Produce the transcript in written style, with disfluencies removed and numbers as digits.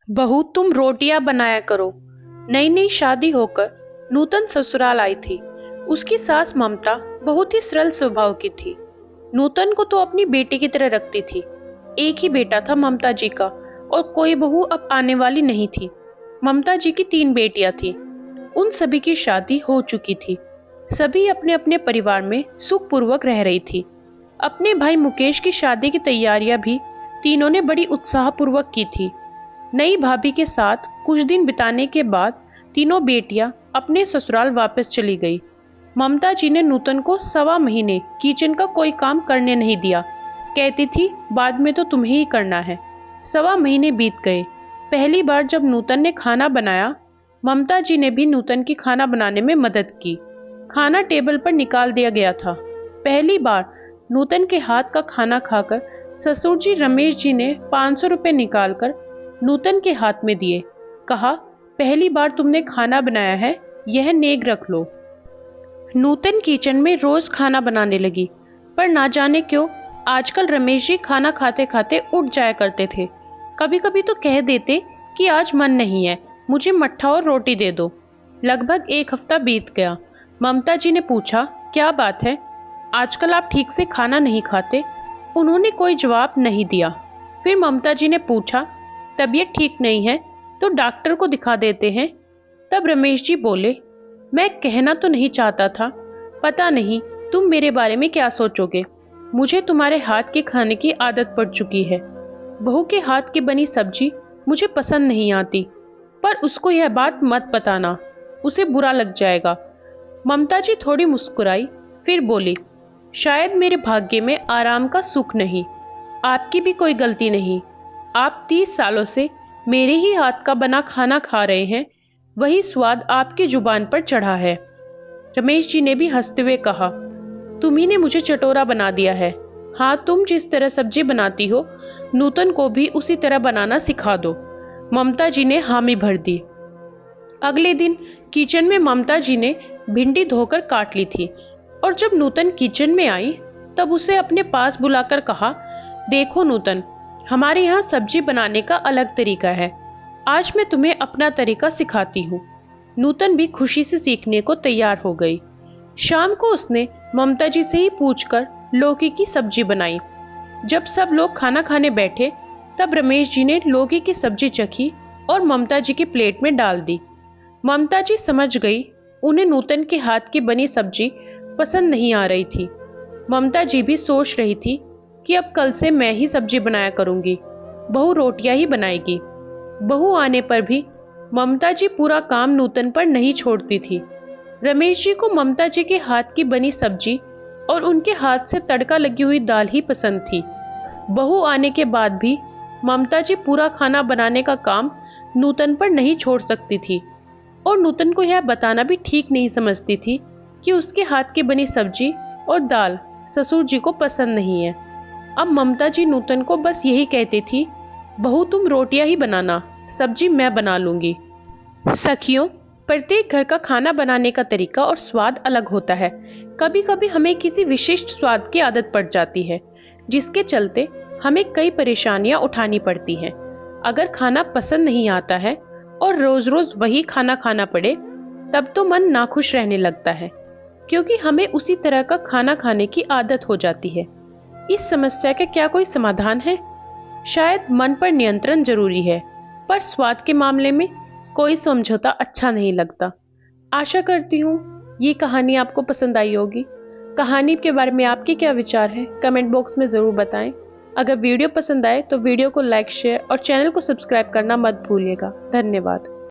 बहू तुम रोटियां बनाया करो। नई नई शादी होकर नूतन ससुराल आई थी। उसकी सास ममता बहुत ही सरल स्वभाव की थी। नूतन को तो अपनी बेटी की तरह रखती थी। एक ही बेटा था ममता जी का और कोई बहू अब आने वाली नहीं थी। ममता जी की 3 बेटियां थी। उन सभी की शादी हो चुकी थी। सभी अपने अपने परिवार में सुखपूर्वक रह रही थी। अपने भाई मुकेश की शादी की तैयारियां भी तीनों ने बड़ी उत्साहपूर्वक की थी। नई भाभी के साथ कुछ दिन बिताने के बाद तीनों बेटियां अपने ससुराल वापस चली गई। ममता जी ने नूतन को 1.25 महीने किचन का कोई काम करने नहीं दिया। कहती थी बाद में तो तुम्हें ही करना है। 1.25 महीने बीत गए। पहली बार जब नूतन ने खाना बनाया, ममता जी ने भी नूतन की खाना बनाने में मदद की। खाना टेबल पर निकाल दिया गया था। पहली बार नूतन के हाथ का खाना खाकर ससुर जी रमेश जी ने 500 रुपए निकालकर नूतन के हाथ में दिए। कहा, पहली बार तुमने खाना बनाया है, यह नेक रख लो। नूतन किचन में रोज खाना बनाने लगी, पर ना जाने क्यों आजकल रमेश जी खाना खाते खाते उठ जाया करते थे। कभी कभी तो कह देते कि आज मन नहीं है, मुझे मट्ठा और रोटी दे दो। लगभग 1 हफ्ता बीत गया। ममता जी ने पूछा, क्या बात है, आजकल आप ठीक से खाना नहीं खाते? उन्होंने कोई जवाब नहीं दिया। फिर ममता जी ने पूछा, तबीयत ठीक नहीं है तो डॉक्टर को दिखा देते हैं। तब रमेश जी बोले, मैं कहना तो नहीं चाहता था, पता नहीं तुम मेरे बारे में क्या सोचोगे। मुझे तुम्हारे हाथ के खाने की आदत पड़ चुकी है। बहू के हाथ की बनी सब्जी मुझे पसंद नहीं आती, पर उसको यह बात मत बताना, उसे बुरा लग जाएगा। ममता जी थोड़ी मुस्कुराई, फिर बोली, शायद मेरे भाग्य में आराम का सुख नहीं। आपकी भी कोई गलती नहीं। आप 30 सालों से मेरे ही हाथ का बना खाना खा रहे हैं, वही स्वाद आपकी जुबान पर चढ़ा है। रमेश जी ने भी हंसते हुए कहा, तुम्ही ने मुझे चटोरा बना दिया है। हाँ, तुम जिस तरह सब्जी बनाती हो, नूतन को भी उसी तरह बनाना सिखा दो। ममता जी ने हामी भर दी। अगले दिन किचन में ममता जी ने भिंडी धोकर काट ली थी और जब नूतन किचन में आई तब उसे अपने पास बुलाकर कहा, देखो नूतन, हमारे यहाँ सब्जी बनाने का अलग तरीका है। आज मैं तुम्हें अपना तरीका सिखाती हूँ। नूतन भी खुशी से सीखने को तैयार हो गई। शाम को उसने ममता जी से ही पूछकर लौकी की सब्जी बनाई। जब सब लोग खाना खाने बैठे तब रमेश जी ने लौकी की सब्जी चखी और ममता जी की प्लेट में डाल दी। ममता जी समझ गई उन्हें नूतन के हाथ की बनी सब्जी पसंद नहीं आ रही थी। ममता जी भी सोच रही थी कि अब कल से मैं ही सब्जी बनाया करूंगी, बहू रोटियां ही बनाएगी। बहू आने पर भी ममता जी पूरा काम नूतन पर नहीं छोड़ती थी। रमेश जी को ममता जी के हाथ की बनी सब्जी और उनके हाथ से तड़का लगी हुई दाल ही पसंद थी। बहू आने के बाद भी ममता जी पूरा खाना बनाने का काम नूतन पर नहीं छोड़ सकती थी और नूतन को यह बताना भी ठीक नहीं समझती थी कि उसके हाथ की बनी सब्जी और दाल ससुर जी को पसंद नहीं है। अब ममता जी नूतन को बस यही कहती थी, बहू तुम रोटियां ही बनाना, सब्जी मैं बना लूंगी। सखियों, प्रत्येक घर का खाना बनाने का तरीका और स्वाद अलग होता है। कभी कभी हमें किसी विशिष्ट स्वाद की आदत पड़ जाती है, जिसके चलते हमें कई परेशानियां उठानी पड़ती हैं। अगर खाना पसंद नहीं आता है और रोज रोज वही खाना खाना पड़े, तब तो मन नाखुश रहने लगता है, क्योंकि हमें उसी तरह का खाना खाने की आदत हो जाती है। इस समस्या का क्या कोई समाधान है? शायद मन पर नियंत्रण जरूरी है, पर स्वाद के मामले में कोई समझौता अच्छा नहीं लगता। आशा करती हूँ ये कहानी आपको पसंद आई होगी। कहानी के बारे में आपके क्या विचार हैं, कमेंट बॉक्स में जरूर बताएं। अगर वीडियो पसंद आए तो वीडियो को लाइक, शेयर और चैनल को सब्सक्राइब करना मत भूलिएगा। धन्यवाद।